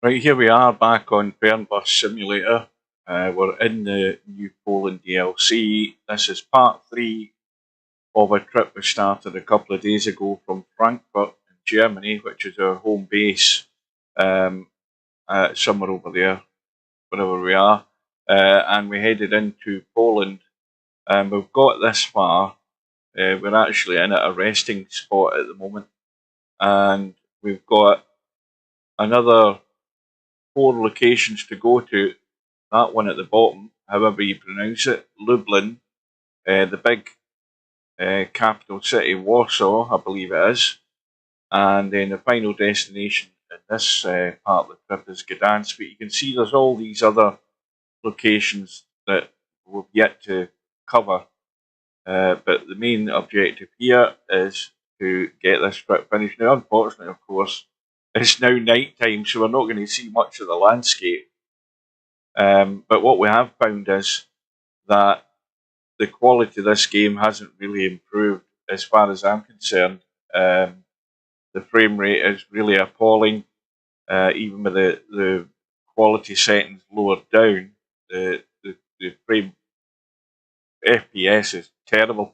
Right, here we are back on Fernbus Simulator. We're in the New Poland DLC. This is part 3 of a trip we started a couple of days ago from Frankfurt in Germany, which is our home base, somewhere over there, wherever we are. And we headed into Poland. And we've got this far. We're actually in at a resting spot at the moment. And we've got another 4 locations to go to. That one at the bottom, however you pronounce it, Lublin, the big capital city, Warsaw, I believe it is, and then the final destination in this part of the trip is Gdansk. But you can see there's all these other locations that we've yet to cover. But the main objective here is to get this trip finished. Now, unfortunately, of course, it's now night time, so we're not going to see much of the landscape. But what we have found is that the quality of this game hasn't really improved as far as I'm concerned. The frame rate is really appalling. Even with the quality settings lowered down, the frame FPS is terrible.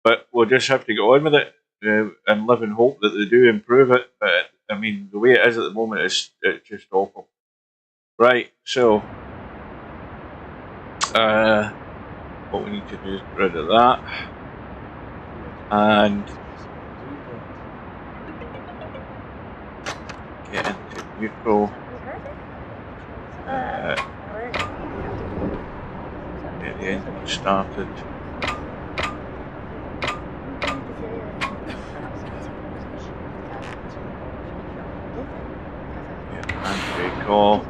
But we'll just have to go on with it and live in hope that they do improve it. But I mean, the way it is at the moment is it's just awful. Right, so what we need to do is get rid of that and get into neutral. Get the engine started. Get handbrake off.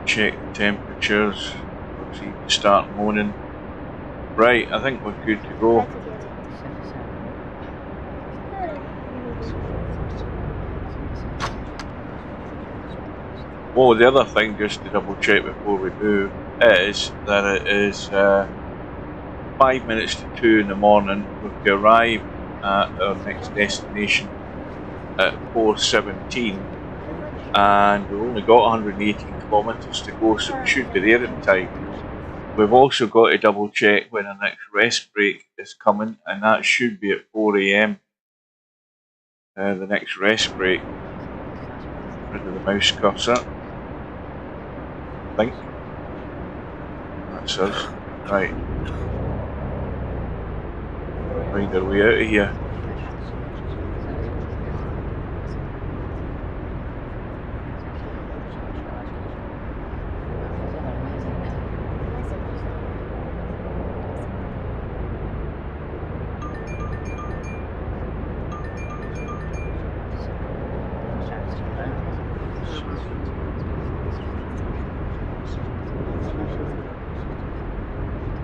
Check the temperatures. Let's see if we start moaning. Right, I think we're good to go. Oh, the other thing, just to double check before we do, is that it is 5 minutes to 2 in the morning. We've to arrive at our next destination at 4:17, and we've only got 118 kilometres to go, so we should be there in time. We've also got to double check when our next rest break is coming, and that should be at 4 AM. The next rest break. Rid of the mouse cursor. I think. That's us. Right. Find our way out of here.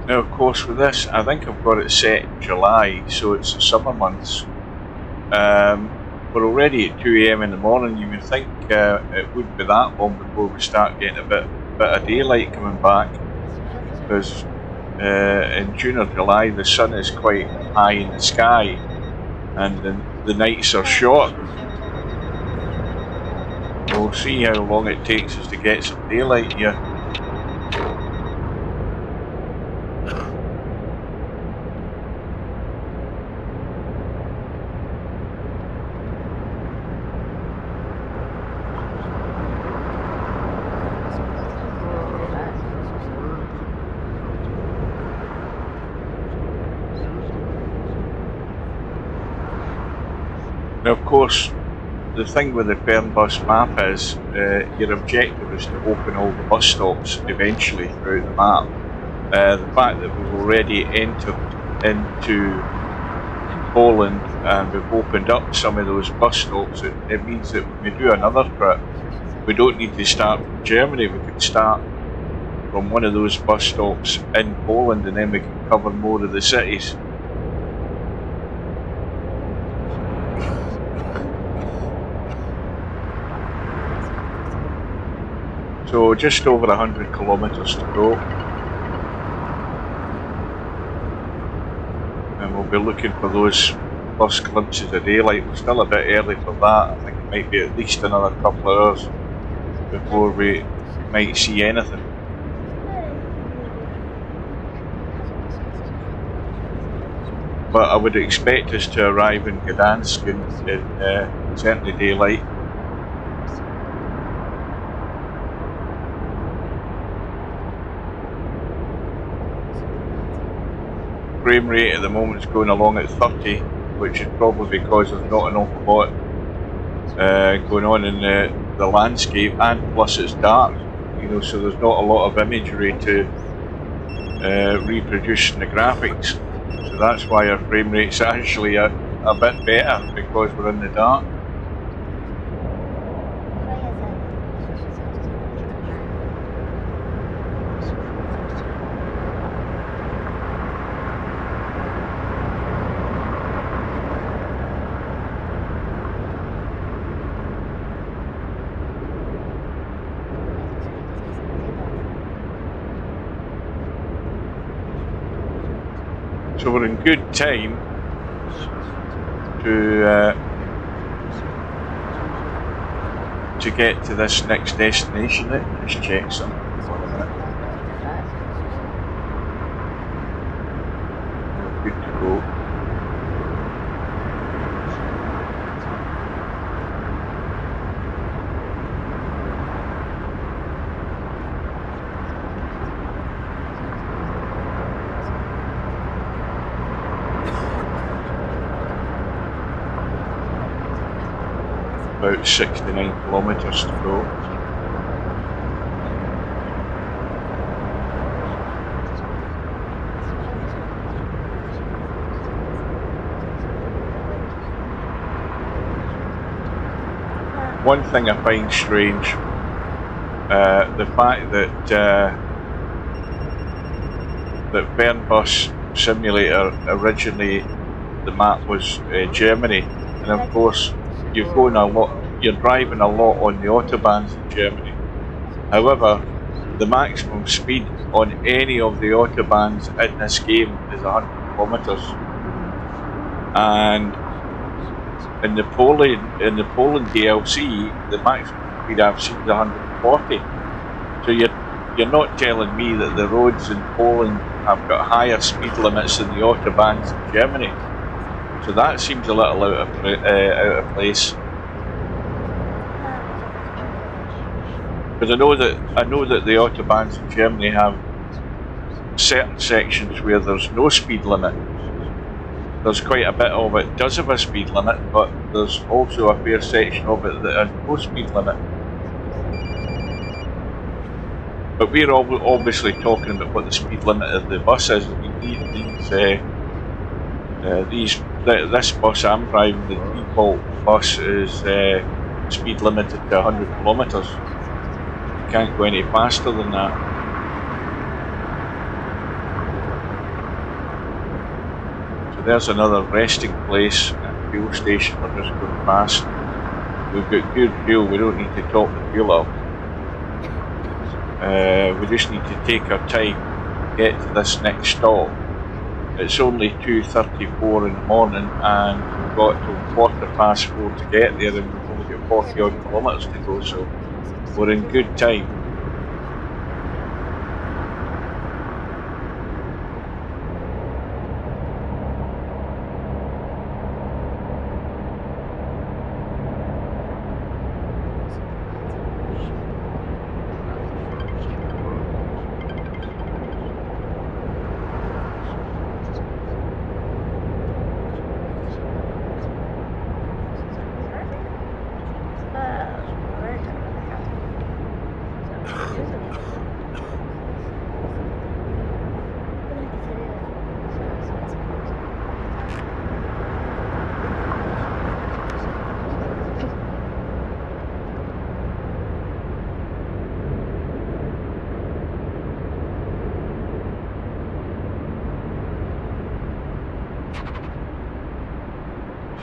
Now, of course, with this, I think I've got it set in July, so it's the summer months. We're already at 2 AM in the morning. You would think it wouldn't be that long before we start getting a bit of daylight coming back, because in June or July the sun is quite high in the sky, and the nights are short. We'll see how long it takes us to get some daylight here. Now, of course, the thing with the Fernbus map is your objective is to open all the bus stops eventually throughout the map. The fact that we've already entered into Poland and we've opened up some of those bus stops, it means that when we do another trip, we don't need to start from Germany. We can start from one of those bus stops in Poland, and then we can cover more of the cities. So just over 100 kilometres to go, and we'll be looking for those first glimpses of daylight. We're still a bit early for that. I think might be at least another couple of hours before we might see anything. But I would expect us to arrive in Gdansk in certainly daylight. Frame rate at the moment is going along at 30, which is probably because there's not an awful lot going on in the landscape, and plus it's dark, you know, so there's not a lot of imagery to reproduce in the graphics. So that's why our frame rate's actually a bit better, because we're in the dark. So we're in good time to get to this next destination. Let me just check something for a minute. We're good to go. About 69 kilometres to go. One thing I find strange, the fact that that Fernbus simulator originally the map was Germany, and of course you're driving a lot on the autobahns in Germany. However, the maximum speed on any of the autobahns in this game is 100 kilometers, and in the Poland DLC, the maximum speed I've seen is 140. So you're not telling me that the roads in Poland have got higher speed limits than the autobahns in Germany. So that seems a little out of place. Because I know that the autobahns in Germany have certain sections where there's no speed limit. There's quite a bit of it does have a speed limit, but there's also a fair section of it that has no speed limit. But we're obviously talking about what the speed limit of the bus is. This bus I'm driving, the default bus, is speed limited to 100 kilometers. You can't go any faster than that. So there's another resting place and fuel station we're just going past. We've got good fuel, we don't need to top the fuel up. We just need to take our time to get to this next stop. It's only 2:34 in the morning, and we've got till 4:15 to get there, and we've only got 40 odd kilometres to go, so we're in good time.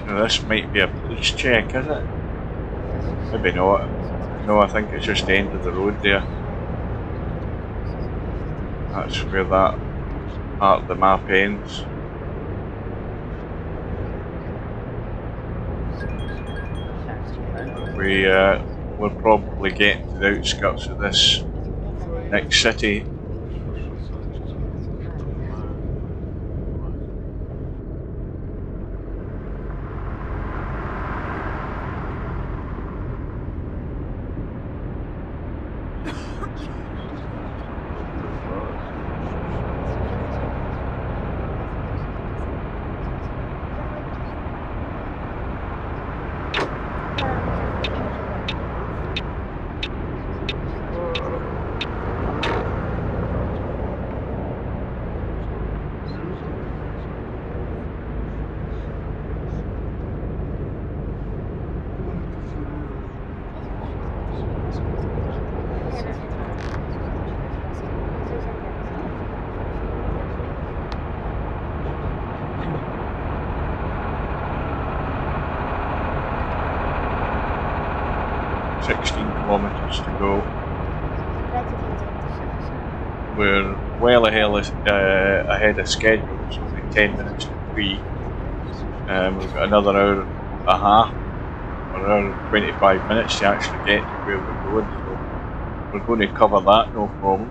Now this might be a police check, is it? Maybe not. No, I think it's just the end of the road there. That's where that part of the map ends. we're probably getting to the outskirts of this next city. Kilometres to go. We're well ahead of schedule. It's only 10 minutes to 3. We've got another hour and a half, or hour and 25 minutes to actually get to where we're going. So we're going to cover that, no problem.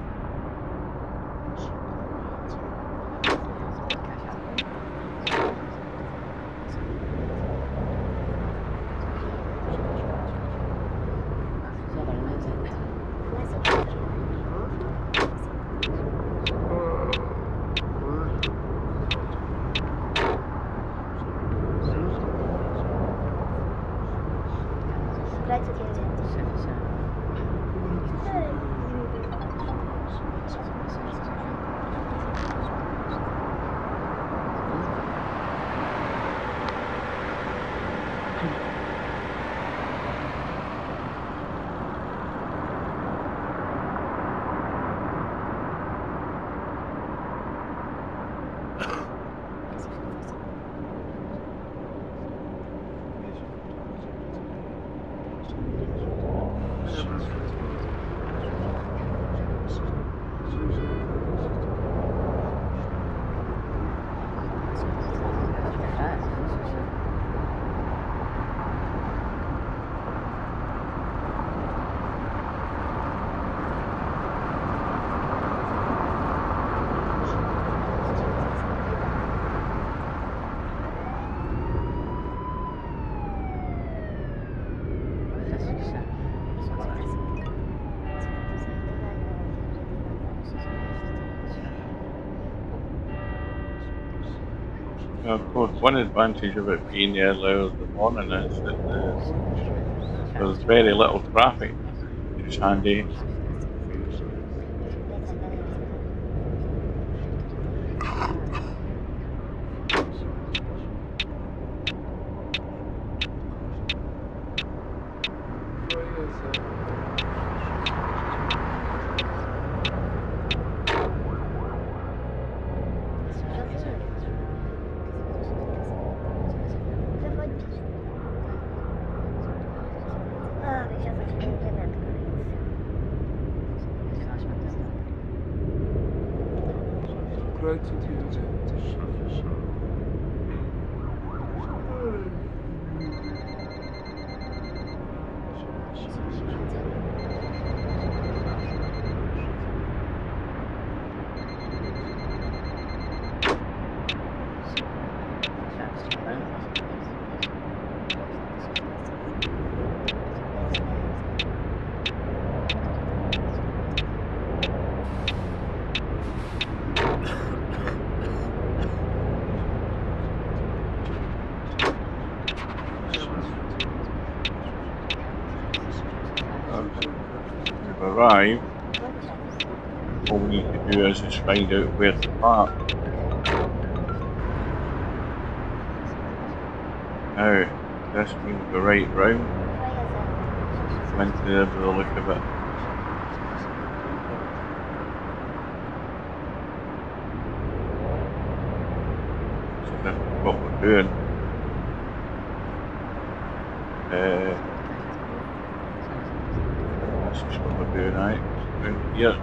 Of course, one advantage of it being the early hours of the morning is that there's very little traffic, which is handy. Arrive, all we need to do is just find out where to park. Now, this means the right round. Went there with the look of it. So this is what we're doing. This is what we're doing, right? Down here.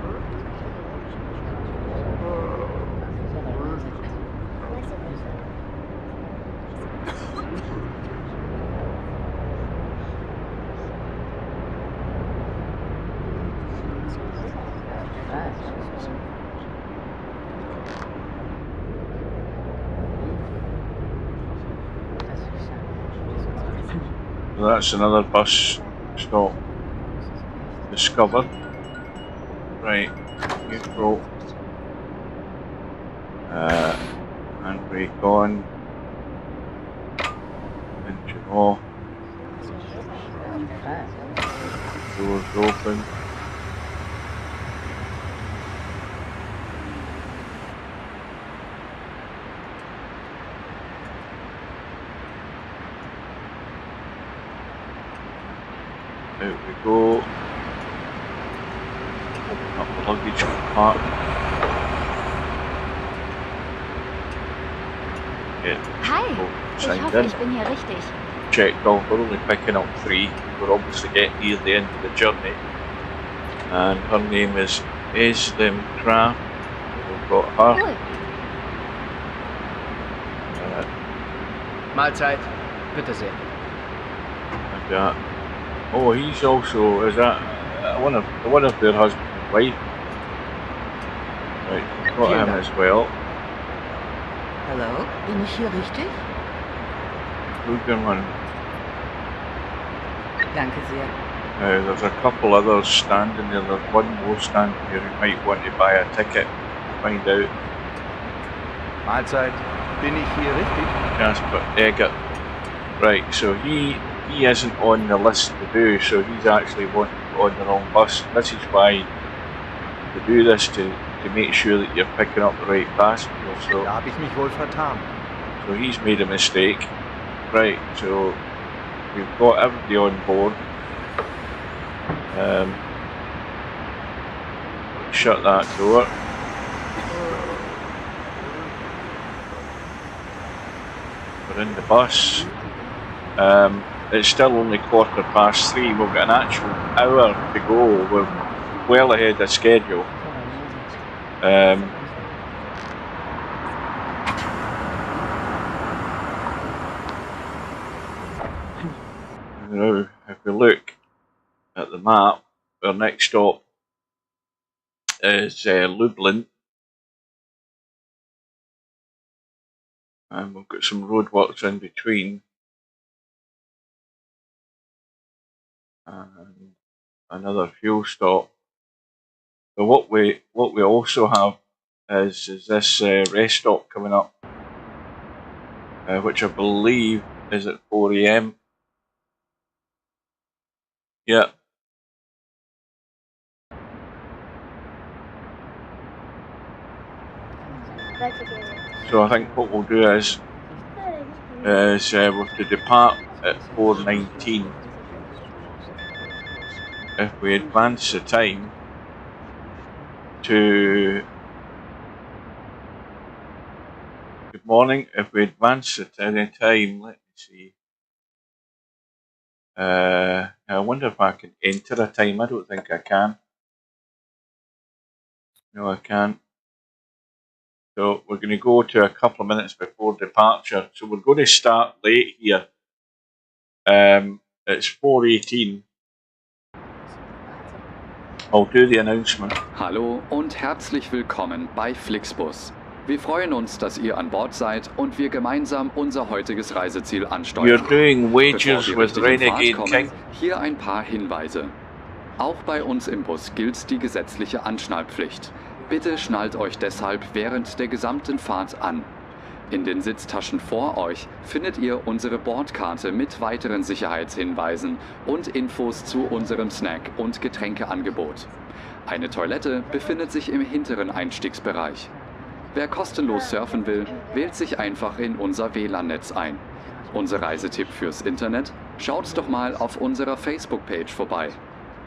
So that's another bus stop discovered. Right, neutral. Handbrake on. Engine off. Doors open. Out we go. Open up the luggage compartment. Hi, ich hoffe, ich bin hier richtig. Checked off, we're only picking up 3. We're obviously getting near the end of the journey. And her name is Eslim Craft. We've got her. Cool. Mahlzeit, bitte sehr. And oh, he's also, is that one of their husband and wife? Right, we've got him as well. Hallo, bin ich hier richtig? Good one. Danke sehr. There's a couple others standing there. There's one more standing here who might want to buy a ticket. Find out. Mahlzeit, bin ich hier richtig? Jasper Eggert. Right, so he isn't on the list to do, so he's actually wanting to go on the wrong bus. This is why they do this, to make sure that you're picking up the right passenger. So, Da habe ich mich wohl vertan. so he's made a mistake. Right, so we've got everybody on board. Shut that door. We're in the bus. It's still only 3:15. We've got an actual hour to go. We're well ahead of schedule. Now, if we look at the map, our next stop is Lublin, and we've got some roadworks in between, and another fuel stop. But what we also have is this rest stop coming up, which I believe is at 4 AM. Yeah. So I think what we'll do is we're to depart at 4:19. If we advance the time to, good morning, if we advance the time, let me see. I wonder if I can enter a time. I don't think I can. No, I can't. So we're going to go to a couple of minutes before departure. So we're going to start late here. It's 4:18. I'll do the announcement. Hallo und herzlich willkommen bei Flixbus. Wir freuen uns, dass ihr an Bord seid und wir gemeinsam unser heutiges Reiseziel ansteuern. You're doing Wages Bevor wir with richtig in Fahrt Renegade kommen, King. hier ein paar Hinweise. Auch bei uns im Bus gilt die gesetzliche Anschnallpflicht. Bitte schnallt euch deshalb während der gesamten Fahrt an. In den Sitztaschen vor euch findet ihr unsere Bordkarte mit weiteren Sicherheitshinweisen und Infos zu unserem Snack- und Getränkeangebot. Eine Toilette befindet sich im hinteren Einstiegsbereich. Wer kostenlos surfen will, wählt sich einfach in unser WLAN-Netz ein. Unser Reisetipp fürs Internet? Schaut doch mal auf unserer Facebook-Page vorbei.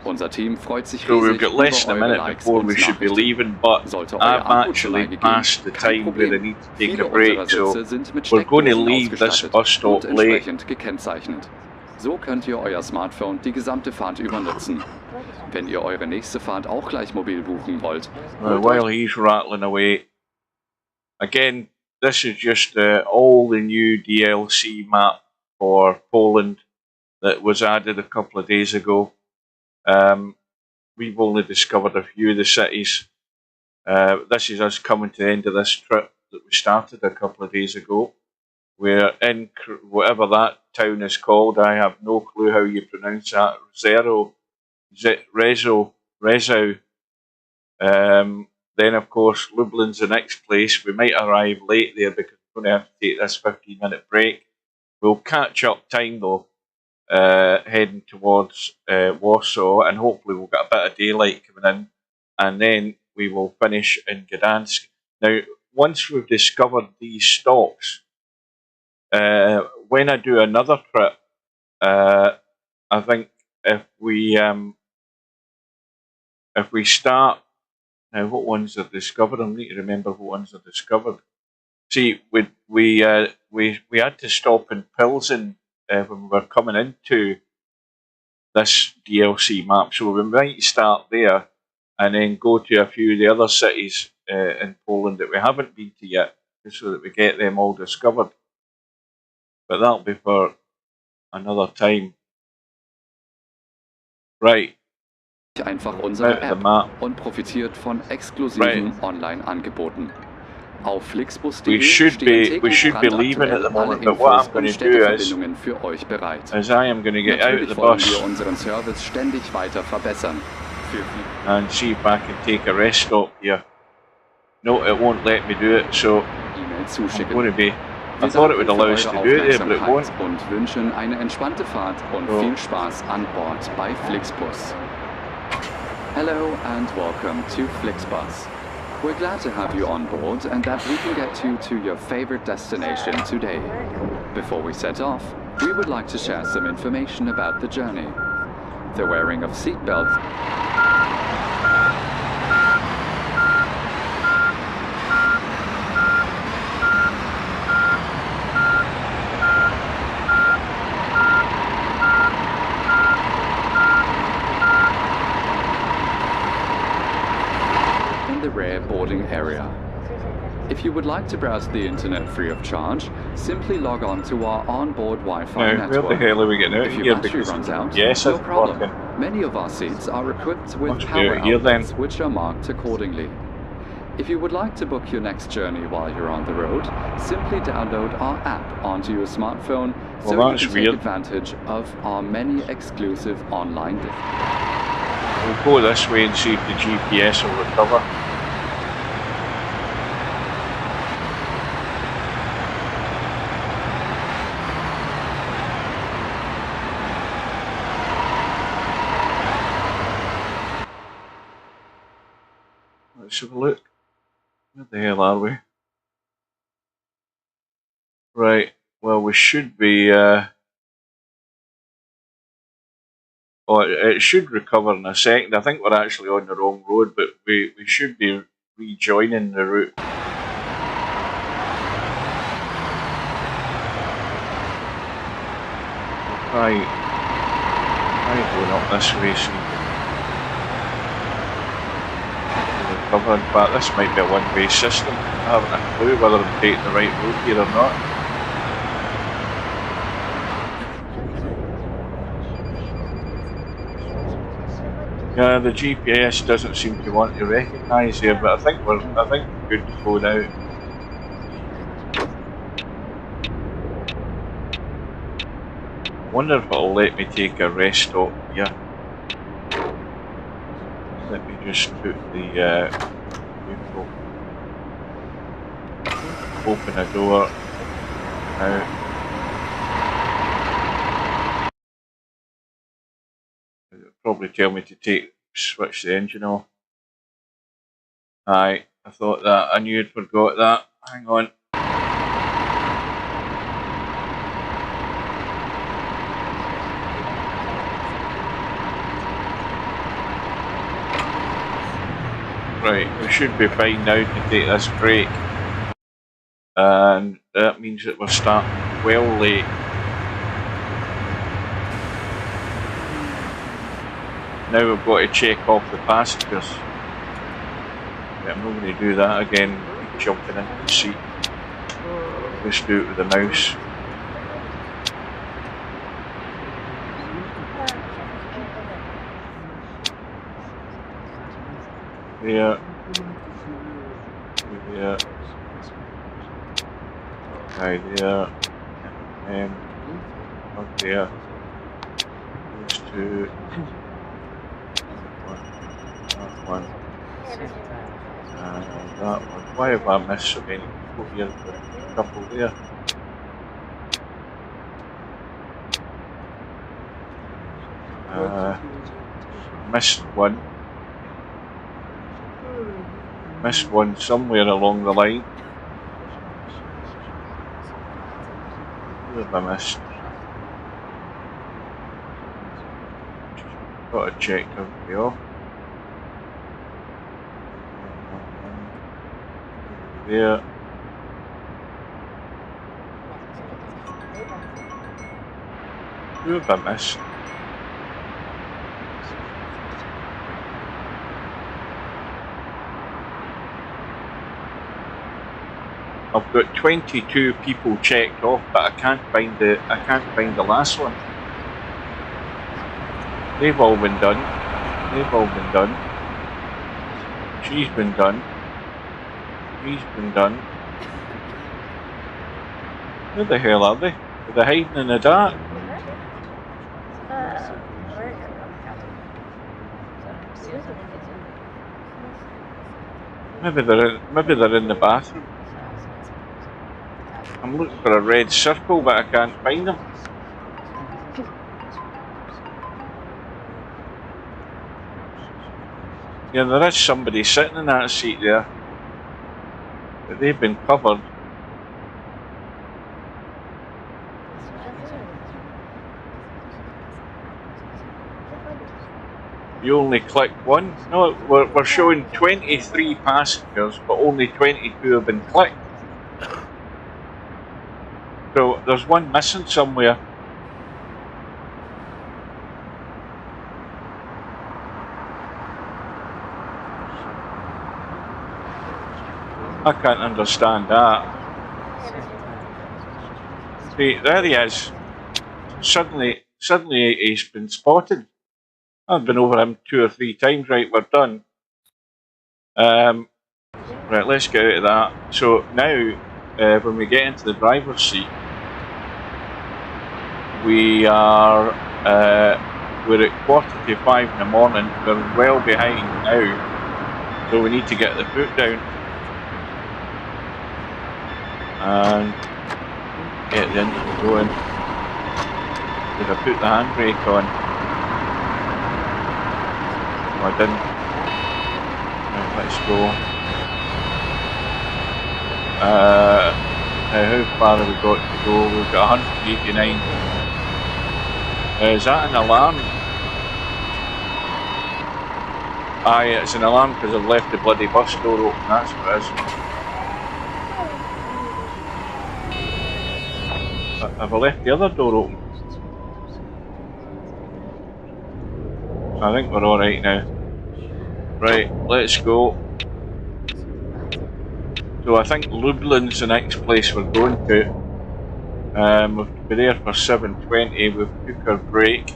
Unser Team freut sich So we've riesig got less über than a eure minute Likes before und we should be Nachrichten. leaving, but Sollte euer I've Akku zu actually Neige gehen, passed the kein time where I Problem. need to take Viele a break, unserer so Sitze sind mit we're going to Steckdosen leave this ausgestattet bus stop und late. entsprechend gekennzeichnet. So könnt ihr euer Smartphone die gesamte Fahrt über nutzen. Wenn ihr eure nächste Fahrt auch gleich mobil buchen wollt, holt euch While he's rattling away, again, this is just all the new DLC map for Poland that was added a couple of days ago. We've only discovered a few of the cities. This is us coming to the end of this trip that we started a couple of days ago. We're in whatever that town is called. I have no clue how you pronounce that. Rezo. Then, of course, Lublin's the next place. We might arrive late there because we're going to have to take this 15-minute break. We'll catch up time, though, heading towards Warsaw, and hopefully we'll get a bit of daylight coming in, and then we will finish in Gdansk. Now, once we've discovered these stops, when I do another trip, I think if we start now, what ones are discovered? I need to remember what ones are discovered. See, we had to stop in Pilsen when we were coming into this DLC map, so we might start there and then go to a few of the other cities in Poland that we haven't been to yet, just so that we get them all discovered. But that'll be for another time. Right. Einfach unsere App und profitiert von exklusiven Online-Angeboten. Auf flixbus.de should be leaving at the moment, but what I'm going to do is I am going to get out of the bus wir unseren Service ständig weiter verbessern. and see if I can take a rest stop here. No, it won't let me do it, so I'm going to be. I thought it would allow us to do it there, but it won't. Und wünschen eine entspannte Fahrt und viel Spaß an Bord bei Flixbus. Hello and welcome to Flixbus. We're glad to have you on board and that we can get you to your favorite destination today. Before we set off, we would like to share some information about the journey. The wearing of seatbelts rear boarding area. If you would like to browse the internet free of charge, simply log on to our onboard Wi-Fi network. Where the hell are we getting out if here? Your battery runs out, yes, no problem. Many of our seats are equipped with power outlets, which are marked accordingly. If you would like to book your next journey while you're on the road, simply download our app onto your smartphone so you can take advantage of our many exclusive online discounts. We'll go this way and see if the GPS will recover. Let's have a look. Where the hell are we? Right, well we should be it should recover in a second. I think we're actually on the wrong road, but we should be rejoining the route. Right, going up this way soon. But this might be a one-way system. I haven't a clue whether I'm taking the right road here or not. Yeah, the GPS doesn't seem to want to recognise here, but I think we're good to go now. I wonder if it'll let me take a rest stop here. Let me just put the vehicle, open a door now. It'll probably tell me to switch the engine off. Aye, I thought that. I knew I'd forgot that. Hang on. Right, we should be fine now to take this break, and that means that we're starting well late. Now we've got to check off the passengers. Yeah, I'm not going to do that again, jumping into the seat. Just do it with the mouse. There. There. Okay, there. And Up there. Those two. That one. And that one. Why have I missed so many people here? A couple there. Missed one. Missed one somewhere along the line. Who have I missed? Got to check everybody off. There. Who have I missed? I've got 22 people checked off, but I can't find the last one. They've all been done. They've all been done. She's been done. He's been done. Where the hell are they? Are they hiding in the dark? Maybe they're in the bathroom. I'm looking for a red circle, but I can't find them. Yeah, there is somebody sitting in that seat there, but they've been covered. You only click one? No, we're showing 23 passengers, but only 22 have been clicked. So there's one missing somewhere. I can't understand that. See, there he is. Suddenly he's been spotted. I've been over him 2 or 3 times. Right, we're done. Right, let's get out of that. So now, when we get into the driver's seat, we're at 4:45 in the morning. We're well behind now, so we need to get the foot down and get the engine going. Did I put the handbrake on? No, I didn't. Right, let's go. Now how far have we got to go? We've got 189. Is that an alarm? Aye, it's an alarm because I've left the bloody bus door open, that's what it is. Have I left the other door open? I think we're alright now. Right, let's go. So I think Lublin's the next place we're going to. We've been there for 7:20, we've took our break.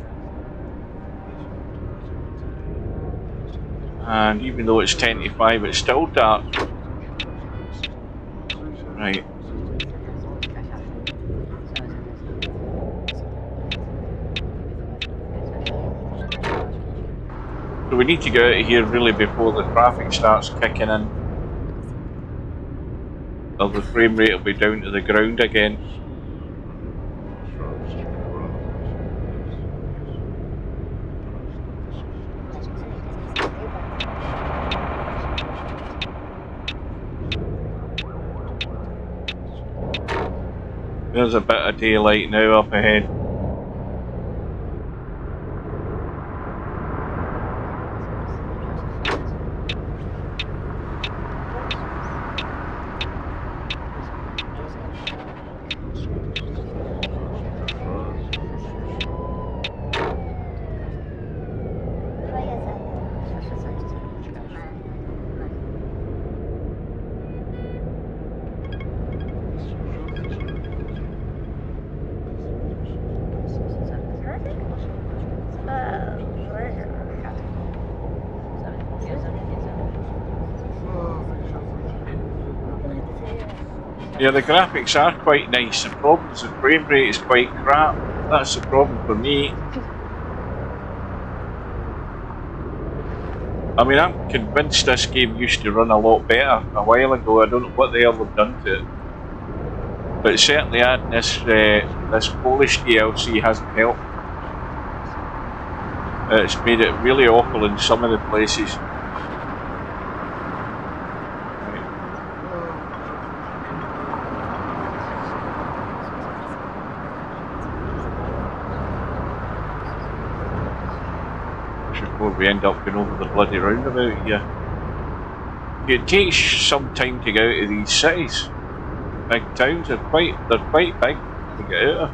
And even though it's 10 to 5, it's still dark. Right. So we need to get out of here really before the traffic starts kicking in. Or the frame rate will be down to the ground again. There's a bit of daylight now up ahead. Yeah, the graphics are quite nice. The problem is the frame rate is quite crap. That's the problem for me. I mean, I'm convinced this game used to run a lot better a while ago. I don't know what the hell they've done to it. But certainly adding this Polish DLC hasn't helped. It's made it really awful in some of the places. Before we end up going over the bloody roundabout here. It takes some time to get out of these cities. Big towns they're quite big to get out of.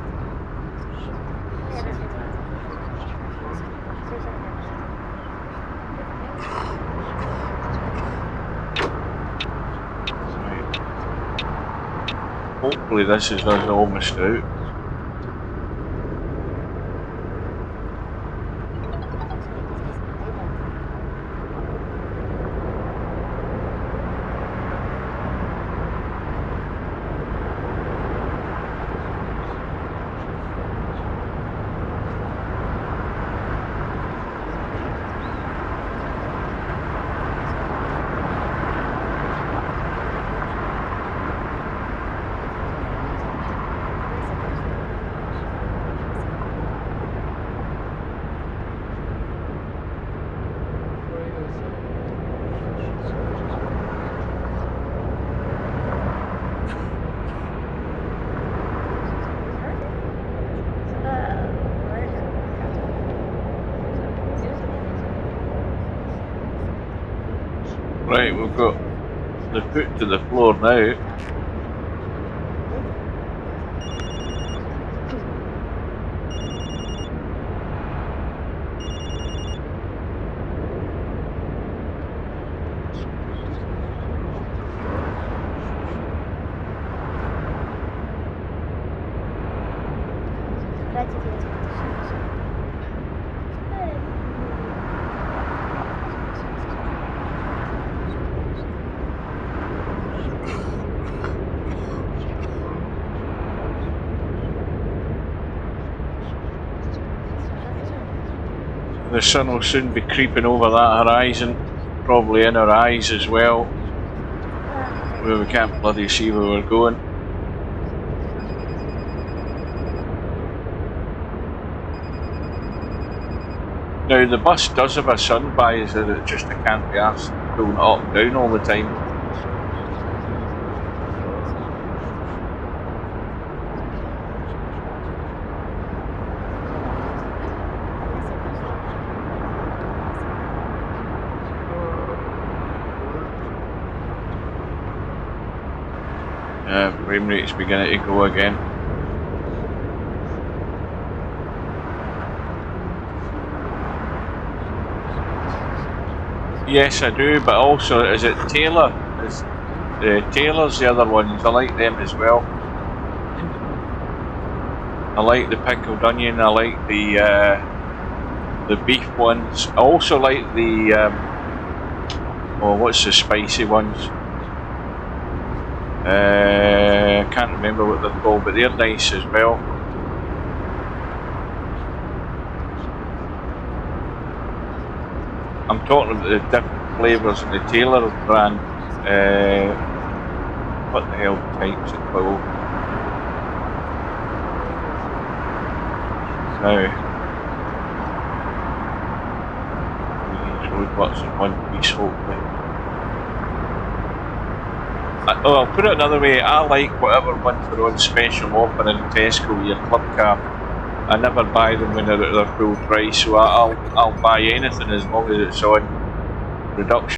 Right. Hopefully this is us almost out. Right, we've got the foot to the floor now. The sun will soon be creeping over that horizon, probably in our eyes as well, where we can't bloody see where we're going. Now the bus does have a sun visor, it's just I can't be asked going up and down all the time. Frame rate's beginning to go again. Yes, I do, but also, is it Taylor? Taylor's the other ones, I like them as well. I like the pickled onion, I like the beef ones. I also like the, what's the spicy ones? I can't remember what they're called, but they're nice as well. I'm talking about the different flavours in the Taylor brand. What the hell types it called? Now, these roadworks in one piece, hopefully. I'll put it another way, I like whatever ones are on special offer in Tesco, your club car. I never buy them when they're at their full price, so I'll buy anything as long as it's on reduction.